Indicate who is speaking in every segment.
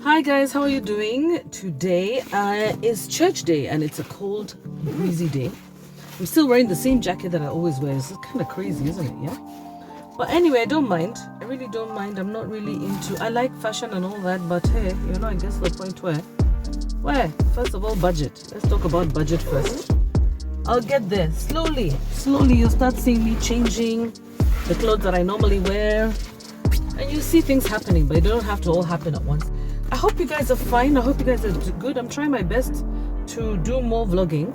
Speaker 1: Hi guys, how are you doing? Today is church day and it's a cold, breezy day. I'm still wearing the same jacket that I always wear. It's kind of crazy, isn't it? Yeah. But anyway, I don't mind. I really don't mind. I'm not really into... I like fashion and all that, but hey, I guess the point where? First of all, budget. Let's talk about budget first. I'll get there. Slowly, you'll start seeing me changing the clothes that I normally wear. And you see things happening, but it don't have to all happen at once. I hope you guys are fine. I hope you guys are good. I'm trying my best to do more vlogging.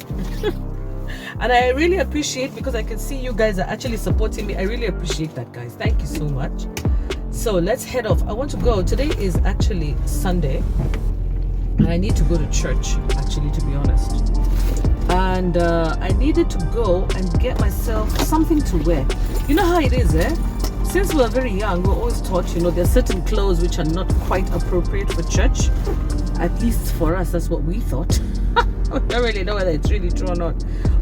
Speaker 1: And I really appreciate, because I can see you guys are actually supporting me. I really appreciate that, guys. Thank you so much. So let's head off. I want to go. Today is actually Sunday. And I need to go to church, actually, to be honest. And I needed to go and get myself something to wear. You know how it is, eh? Since we were very young, we're always taught, there are certain clothes which are not quite appropriate for church. At least for us, that's what we thought. I don't really know whether it's really true or not.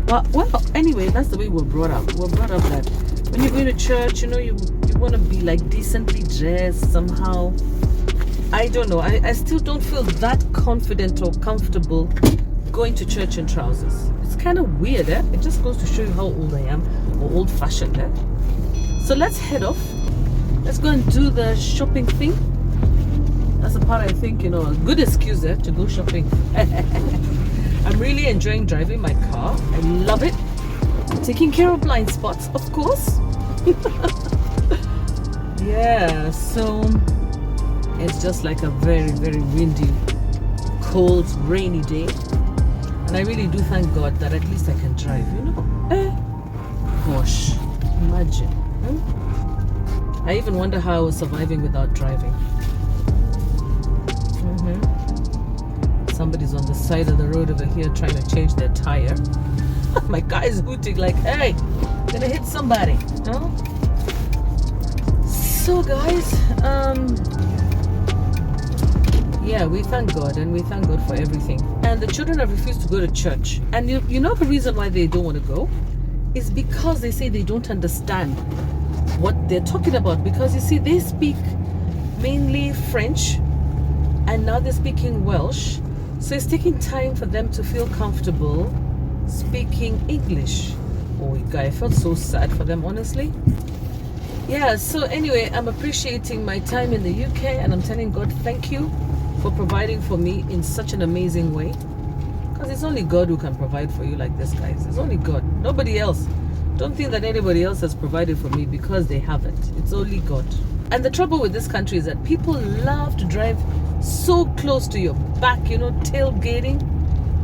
Speaker 1: But, well, anyway, that's the way we're brought up. We're brought up that when you go to church, you want to be like decently dressed somehow. I don't know. I still don't feel that confident or comfortable going to church in trousers. It's kind of weird, eh? It just goes to show you how old I am, or old-fashioned, eh? So let's head off. Let's go and do the shopping thing. That's the part I think, a good excuse there to go shopping. I'm really enjoying driving my car. I love it. Taking care of blind spots, of course. Yeah, so it's just like a very, very windy, cold, rainy day. And I really do thank God that at least I can drive, Gosh, imagine. I even wonder how I was surviving without driving. Somebody's on the side of the road over here trying to change their tire. My car is hooting like, hey, gonna hit somebody. So guys, yeah, we thank God, and we thank God for everything. And the children have refused to go to church. And you know the reason why they don't want to go is because they say they don't understand what they're talking about. Because you see, they speak mainly French and now they're speaking Welsh. So it's taking time for them to feel comfortable speaking English. Oh, guy, I felt so sad for them, honestly. Yeah, so anyway, I'm appreciating my time in the UK, and I'm telling God thank you for providing for me in such an amazing way. Because it's only God who can provide for you like this, guys. It's only God, nobody else. Don't think that anybody else has provided for me, because they haven't. It's only God. And the trouble with this country is that people love to drive so close to your back, tailgating.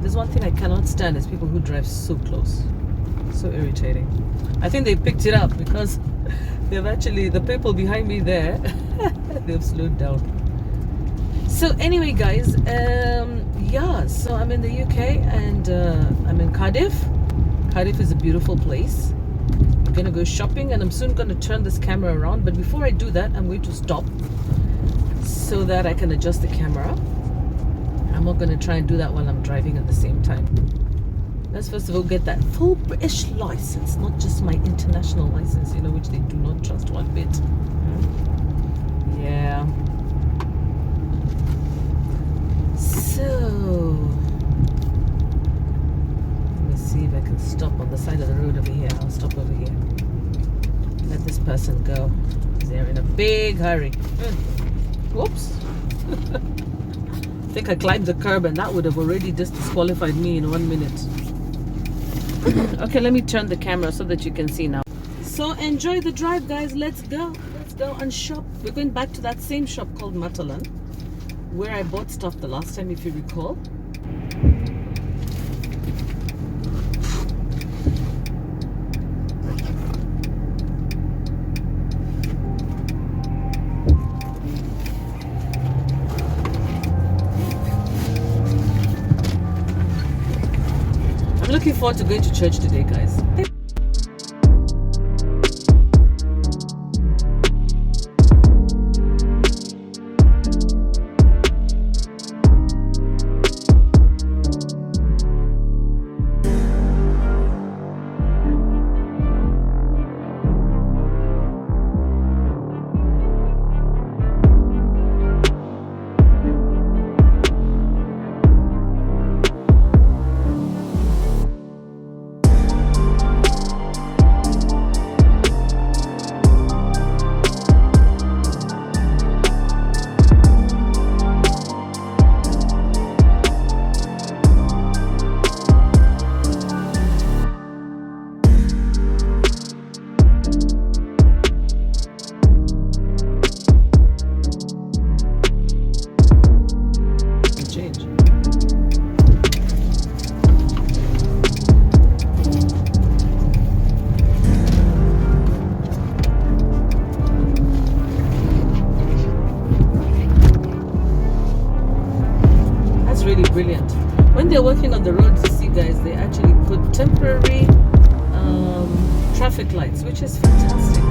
Speaker 1: There's one thing I cannot stand, is people who drive so close. So irritating. I think they picked it up because they've actually, the people behind me there, they've slowed down. So anyway, guys, yeah, so I'm in the UK, and I'm in Cardiff. Cardiff is a beautiful place. I'm gonna go shopping, and I'm soon gonna turn this camera around. But before I do that, I'm going to stop so that I can adjust the camera. I'm not gonna try and do that while I'm driving at the same time. Let's first of all get that full British license, not just my international license, which they do not trust one bit. Yeah. So let me see if I can stop on the side of the road over here. I'll stop over here. Let this person go. They're in a big hurry. Whoops. I think I climbed the curb, and that would have already disqualified me in 1 minute. Okay, let me turn the camera so that you can see now. So enjoy the drive, guys. Let's go and shop. We're going back to that same shop called Matalan, where I bought stuff the last time, if you recall. I'm looking forward to going to church today, guys. really brilliant. When they're working on the roads, you see, guys, they actually put temporary traffic lights, which is fantastic.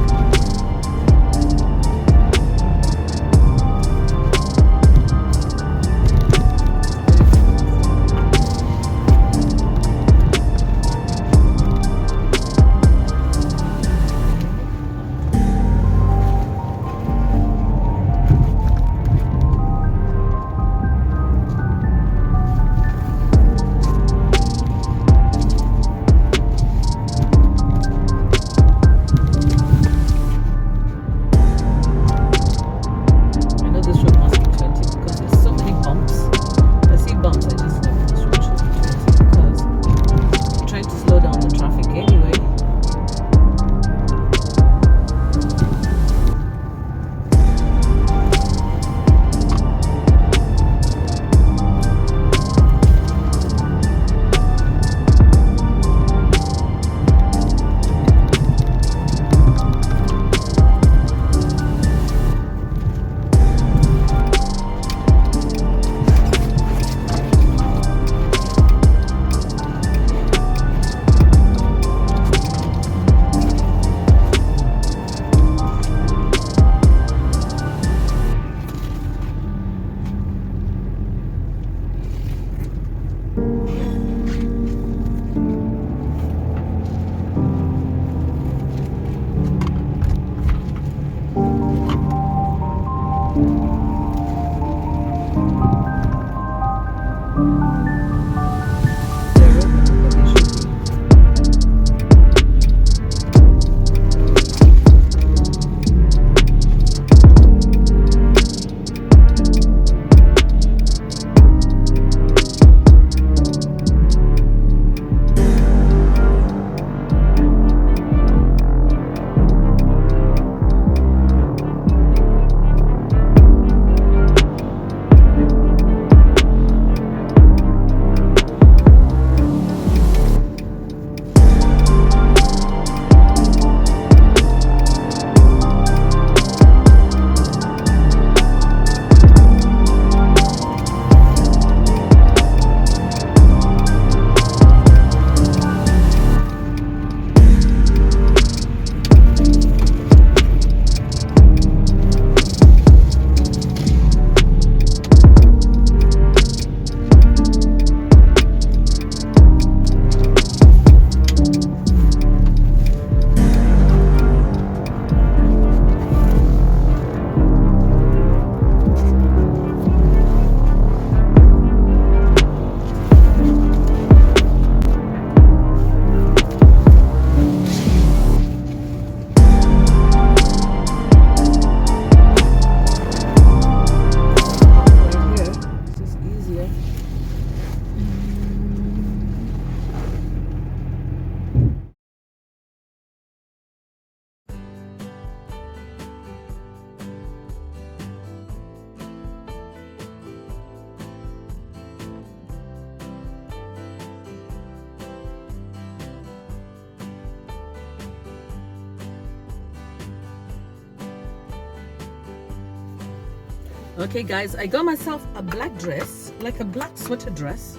Speaker 1: Okay guys, I got myself a black dress, like a black sweater dress.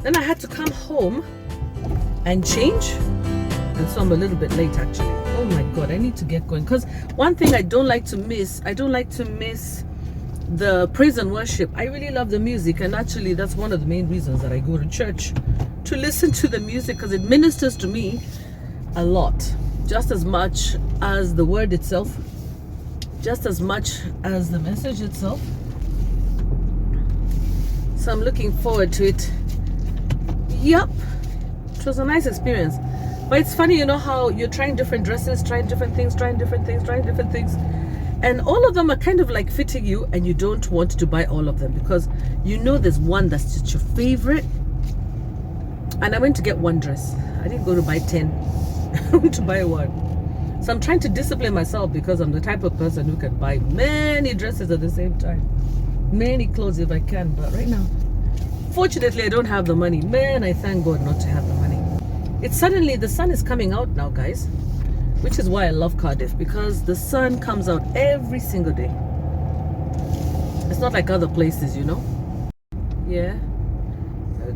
Speaker 1: Then I had to come home and change, and so I'm a little bit late actually. Oh my god, I need to get going, because one thing I don't like to miss the praise and worship. I really love the music, and actually that's one of the main reasons that I go to church, to listen to the music, because it ministers to me a lot, just as much as the word itself, just as much as the message itself. So I'm looking forward to it. Yep, it was a nice experience. But it's funny, you know how you're trying different dresses, trying different things, and all of them are kind of like fitting you, and you don't want to buy all of them because you know there's one that's just your favorite. And I went to get one dress. I didn't go to buy 10. I went to buy one. So I'm trying to discipline myself, because I'm the type of person who can buy many dresses at the same time, many clothes if I can. But right now, fortunately, I don't have the money. Man, I thank God not to have the money. It's suddenly, the sun is coming out now, guys, which is why I love Cardiff, because the sun comes out every single day. It's not like other places, you know. Yeah,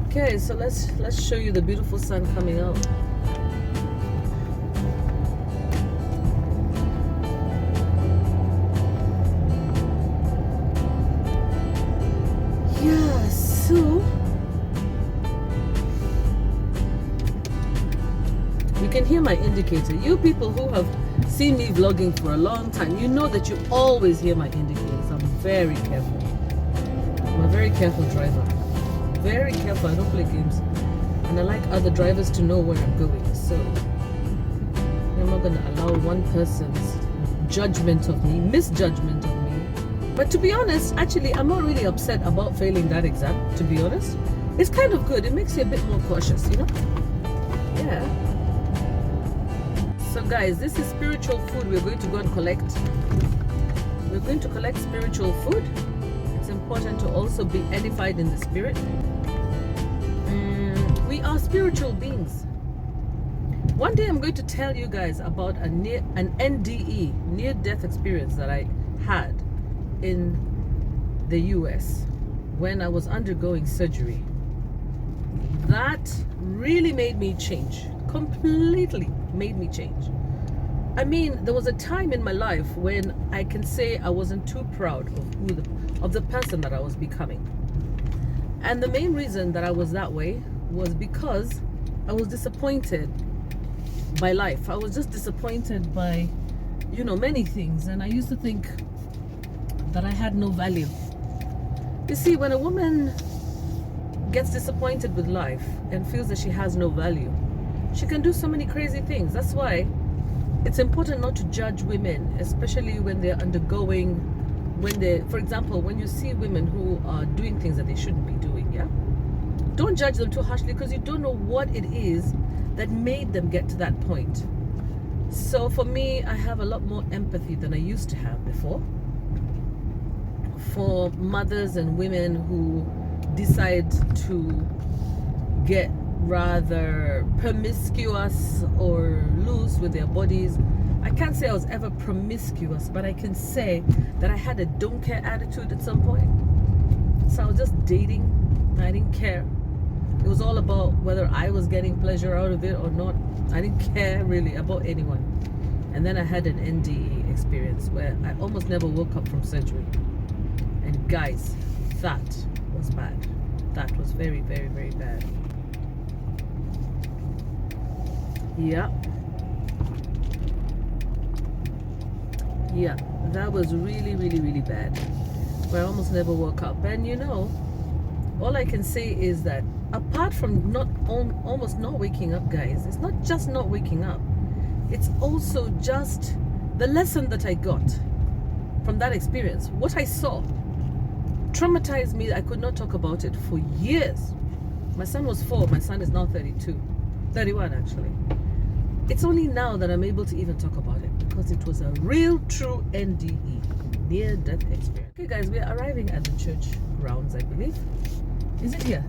Speaker 1: Okay, so let's show you the beautiful sun coming out. Yeah, so you can hear my indicator. You people who have seen me vlogging for a long time, you know that you always hear my indicators. I'm very careful. I'm a very careful driver. Very careful. I don't play games. And I like other drivers to know where I'm going. So I'm not going to allow one person's judgment of me, misjudgment of me. But to be honest, actually, I'm not really upset about failing that exam, to be honest. It's kind of good. It makes you a bit more cautious, you know? Yeah. So guys, this is spiritual food we're going to go and collect. We're going to collect spiritual food. It's important to also be edified in the spirit. We are spiritual beings. One day I'm going to tell you guys about an NDE, near-death experience that I had in the US when I was undergoing surgery. That really made me change. Completely made me change. I mean, there was a time in my life when I can say I wasn't too proud of the person that I was becoming. And the main reason that I was that way was because I was disappointed by life. I was just disappointed by, you know, many things. And I used to think that I had no value. You see, when a woman gets disappointed with life and feels that she has no value, she can do so many crazy things. That's why it's important not to judge women, especially when they're undergoing, for example, when you see women who are doing things that they shouldn't be doing, yeah? Don't judge them too harshly because you don't know what it is that made them get to that point. So for me, I have a lot more empathy than I used to have before for mothers and women who decide to get rather promiscuous or loose with their bodies. I can't say I was ever promiscuous, but I can say that I had a don't care attitude at some point. So I was just dating. I didn't care. It was all about whether I was getting pleasure out of it or not. I didn't care really about anyone. And then I had an NDE experience where I almost never woke up from surgery. And guys, that was bad. That was very, very, very bad. Yeah. Yeah, that was really, really, really bad. Where I almost never woke up. And you know, all I can say is that apart from almost not waking up, guys, it's not just not waking up. It's also just the lesson that I got from that experience. What I saw traumatized me. I could not talk about it for years. My son was 4. My son is now 31 actually. It's only now that I'm able to even talk about it because it was a real, true NDE, near-death experience. Okay, guys, we're arriving at the church grounds, I believe. Is it here?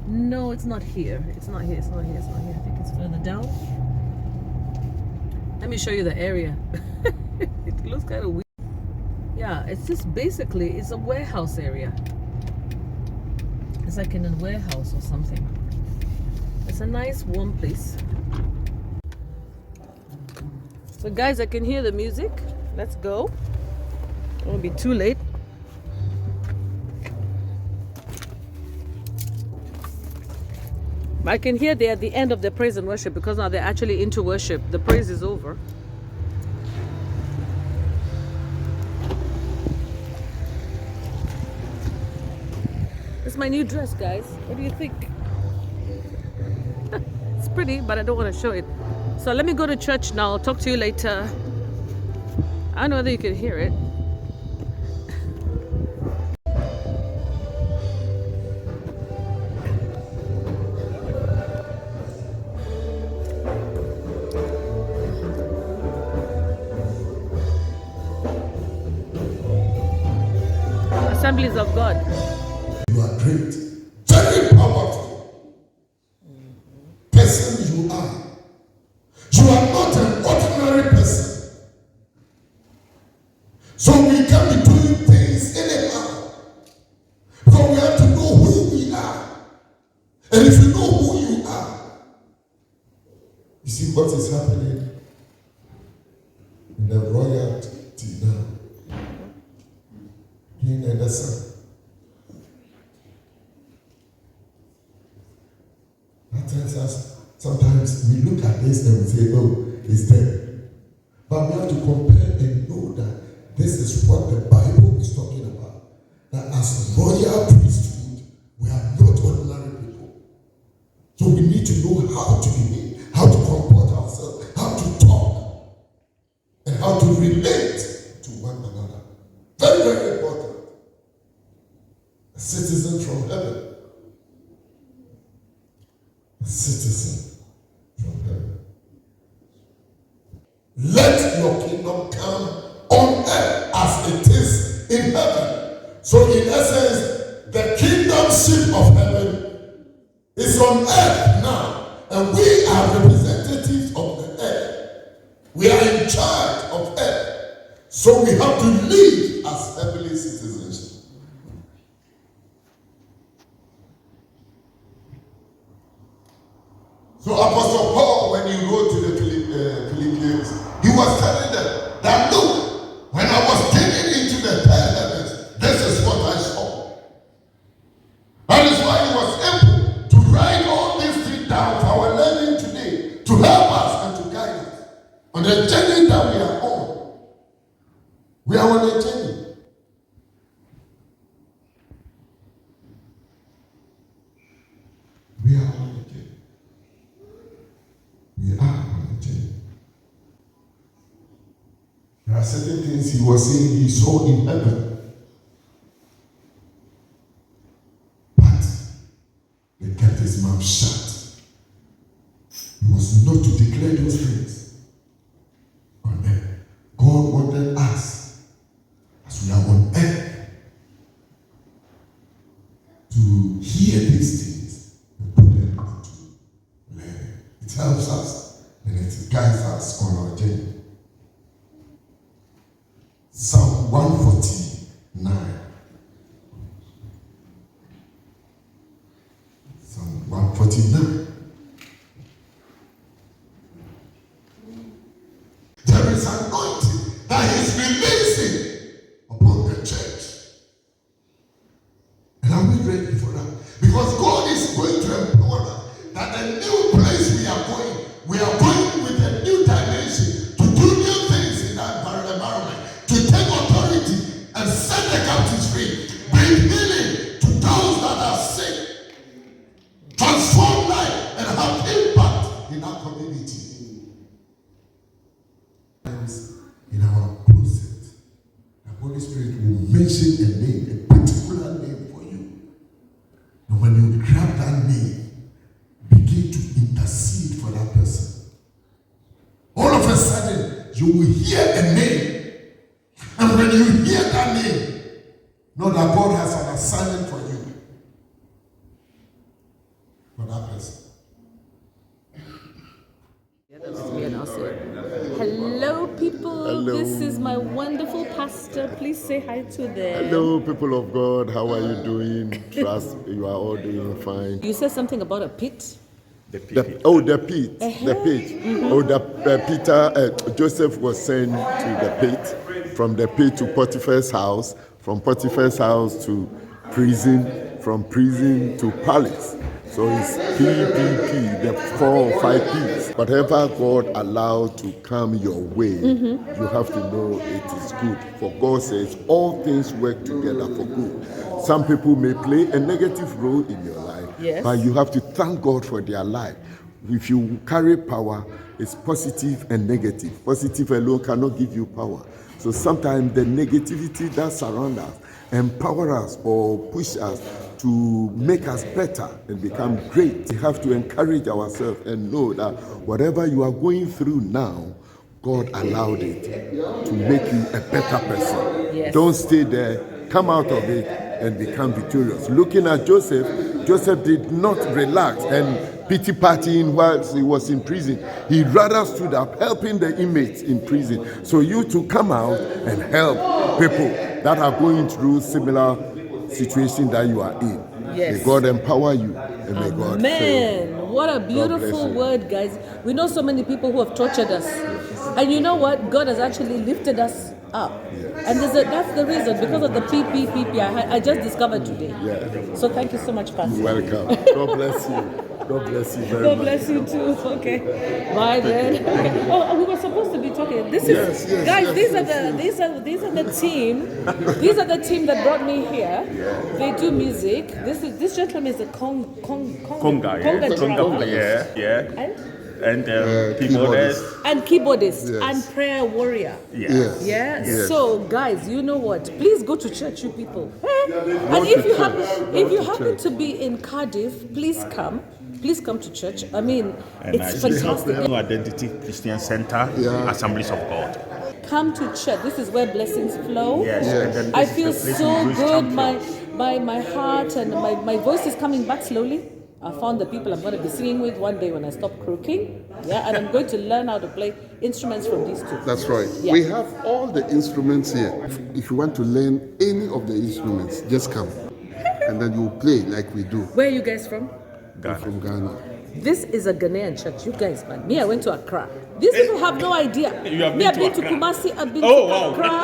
Speaker 1: No, it's not here. It's not here. It's not here. It's not here. I think it's further down. Let me show you the area. It looks kind of weird. Yeah, it's just basically, it's a warehouse area. It's like in a warehouse or something. It's a nice warm place. So guys, I can hear the music. Let's go. It won't be too late. I can hear they're at the end of their praise and worship because now they're actually into worship. The praise is over. This is my new dress, guys. What do you think? It's pretty, but I don't want to show it. So let me go to church now. I'll talk to you later. I don't know whether you can hear it. Assemblies of God.
Speaker 2: You are great. Very powerful person you are. You are not an ordinary person. So we can't be doing things anyhow. Because we have to know who we are. And if you know who you are, you see what is happening in the royalty now. You understand? That tells us sometimes we look at this and we say, oh, it's there. But we have to compare and know that this is what the Bible is talking about. That as royal priesthood, we are not ordinary people. So we need to know how to behave, how to comport ourselves, how to talk, and how to relate to one another. Very, very important. A citizen from heaven. A citizen from heaven. Let your kingdom come on earth as it is in heaven. So in essence, the kingdomship of heaven is on earth now. And we are representatives of the earth. We are in charge of earth. So we have to live as heavenly citizens. So Apostle Paul, when he wrote to the Philippians, he was telling them that, look, when I was taken into the third heavens, this is what I saw. That is why he was able to write all these things down for our learning today, to help us and to guide us on the journey that we are on. We are on a journey. We are on a journey. We are on a journey. There are certain things he was saying he saw in heaven. But they kept his mouth shut. He was not to declare those things on earth. God wanted us, as we are on earth, to hear these things and put them into learning. It helps us and it guides us on our journey. Psalm 149. Psalm 149. There is anointing that is releasing upon the church. And are we ready for that? Because God is going to empower us that the new place we are going with a new dimension to do new things in that environment, to take authority and set the captives free, bring healing to those that are sick, transform life and have impact in our community. In our closet, the Holy Spirit will mention a name, a particular name for you. And when you grab that name, begin to intercede for that person. All of a sudden, you will hear a name. And when you hear that name, know that God has an assignment for you. For that person.
Speaker 1: Hello, people.
Speaker 3: Hello.
Speaker 1: This is my wonderful pastor. Please say hi to them.
Speaker 3: Hello, people of God. How are you doing? Trust you are all doing fine.
Speaker 1: You said something about a pit.
Speaker 3: The pit. The pit.
Speaker 1: Mm-hmm.
Speaker 3: Oh, Peter, Joseph was sent to the pit, from the pit to Potiphar's house, from Potiphar's house to prison, from prison to palace. So it's PPP, the 4 or 5 P's. Whatever God allowed to come your way, you have to know it is good. For God says all things work together for good. Some people may play a negative role in your life,
Speaker 1: yes,
Speaker 3: but you have to thank God for their life. If you carry power, it's positive and negative. Positive alone cannot give you power. So sometimes the negativity that surrounds us empower us or push us to make us better and become great. We have to encourage ourselves and know that whatever you are going through now, God allowed it to make you a better person.
Speaker 1: Yes.
Speaker 3: Don't stay there. Come out of it and become victorious. Looking at Joseph, Joseph did not relax and pity partying whilst he was in prison. He rather stood up helping the inmates in prison. So you to come out and help people that are going through similar situation that you are in.
Speaker 1: Yes.
Speaker 3: May God empower you and may God fill you.
Speaker 1: Man, what a beautiful
Speaker 3: you.
Speaker 1: word, guys. We know so many people who have tortured us. And you know what? God has actually lifted us up. And that's the reason, because of the PP I just discovered today.
Speaker 3: Yeah.
Speaker 1: So thank you so much, Pastor.
Speaker 3: Welcome. God bless you. God bless you very
Speaker 1: God
Speaker 3: much.
Speaker 1: bless you too. Okay. Bye then. Okay. Oh, we were supposed to be talking. This is guys. These are the team. These are the team that brought me here. They do music. This gentleman is a conga drummer.
Speaker 4: Yeah. And
Speaker 3: keyboardist.
Speaker 1: Keyboardist and prayer warrior.
Speaker 3: Yes.
Speaker 1: Yeah.
Speaker 3: Yes.
Speaker 1: So guys, you know what? Please go to church, you people. And if you happen to be in Cardiff, please come. Please come to church. I mean, it's fantastic.
Speaker 4: New Identity Christian Center, Assemblies of God.
Speaker 1: Come to church. This is where blessings flow.
Speaker 4: Yes. And then
Speaker 1: I
Speaker 4: this
Speaker 1: feel
Speaker 4: is the place
Speaker 1: so
Speaker 4: we raise
Speaker 1: good.
Speaker 4: champions.
Speaker 1: My heart and my voice is coming back slowly. I found the people I'm going to be singing with one day when I stop croaking. Yeah, and I'm going to learn how to play instruments from these two.
Speaker 3: That's right.
Speaker 1: Yeah.
Speaker 3: We have all the instruments here. If you want to learn any of the instruments, just come. And then you play like we do.
Speaker 1: Where are you guys from?
Speaker 3: We're from Ghana.
Speaker 1: This is a Ghanaian church. You guys, man. Me, I went to Accra. These people have no idea.
Speaker 4: You have
Speaker 1: Me, I've
Speaker 4: been
Speaker 1: been
Speaker 4: to
Speaker 1: to Kumasi. I've been
Speaker 4: Oh,
Speaker 1: to
Speaker 4: wow.
Speaker 1: Accra.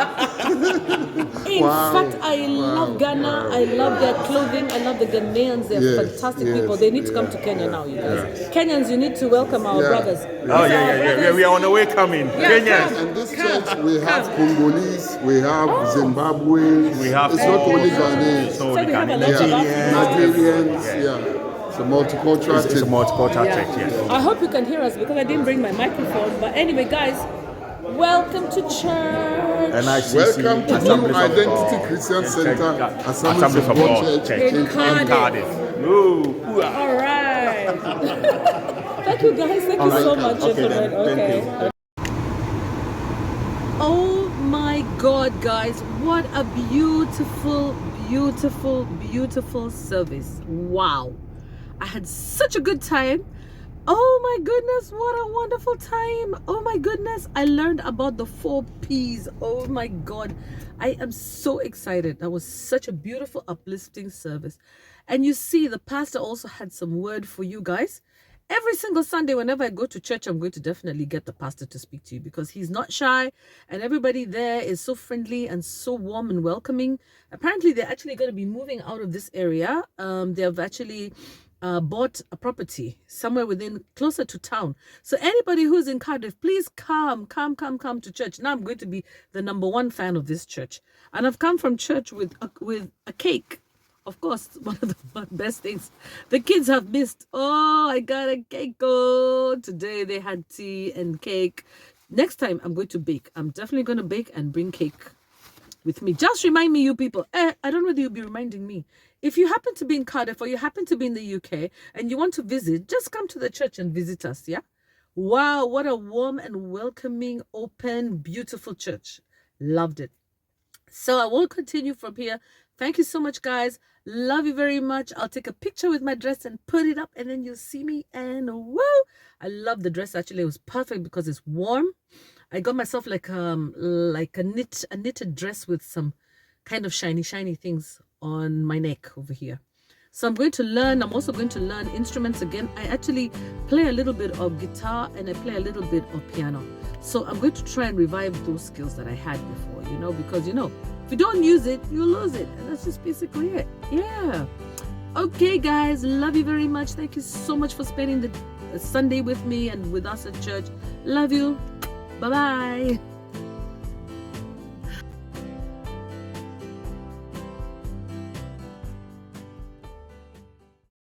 Speaker 1: In fact, I love Ghana. I love their clothing. I love the Ghanaians. They're
Speaker 3: Yes,
Speaker 1: fantastic
Speaker 3: yes,
Speaker 1: people. They need to come to Kenya now, you guys. Kenyans, you need to welcome our brothers.
Speaker 4: We are on the way coming. Kenya.
Speaker 3: And this church, we have Congolese, we have Zimbabweans,
Speaker 4: We have
Speaker 3: it's not only Ghanaians.
Speaker 4: So
Speaker 1: we have a lot of
Speaker 3: Nigerians, yeah. It's a multicultural
Speaker 4: It's a
Speaker 3: church.
Speaker 4: multicultural church, yes.
Speaker 1: I hope you can hear us because I didn't bring my microphone. But anyway, guys, welcome to church.
Speaker 4: And
Speaker 3: Welcome to New Identity Christian Center, Assemblies of God Church
Speaker 1: in Cardiff.
Speaker 4: Ooh.
Speaker 1: All right. Thank you, guys. Thank you so much, gentlemen. Okay. Oh my God, guys. What a beautiful, beautiful, beautiful service. Wow. I had such a good time. Oh my goodness, what a wonderful time. Oh my goodness, I learned about the 4 P's. Oh my God, I am so excited. That was such a beautiful, uplifting service. And you see, the pastor also had some word for you guys. Every single Sunday, whenever I go to church, I'm going to definitely get the pastor to speak to you because he's not shy and everybody there is so friendly and so warm and welcoming. Apparently, they're actually going to be moving out of this area. They have actually bought a property somewhere closer to town. So anybody who's in Cardiff, please come to church. Now I'm going to be the #1 fan of this church. And I've come from church with a cake. Of course, one of the best things the kids have missed. Oh, I got a cake. Oh, today they had tea and cake. Next time I'm going to bake. I'm definitely going to bake and bring cake with me. Just remind me, you people. I don't know whether you'll be reminding me. If you happen to be in Cardiff or you happen to be in the UK and you want to visit, just come to the church and visit us, yeah? Wow, what a warm and welcoming, open, beautiful church. Loved it. So I will continue from here. Thank you so much, guys. Love you very much. I'll take a picture with my dress and put it up and then you'll see me. And woo! I love the dress. Actually, it was perfect because it's warm. I got myself like a knitted dress with some kind of shiny things on my neck over here. So I'm also going to learn instruments again. I actually play a little bit of guitar and I play a little bit of piano. So I'm going to try and revive those skills that I had before, because if you don't use it, you lose it. And that's just basically it. Yeah. Okay, guys, love you very much. Thank you so much for spending the Sunday with me and with us at church. Love you. Bye-bye.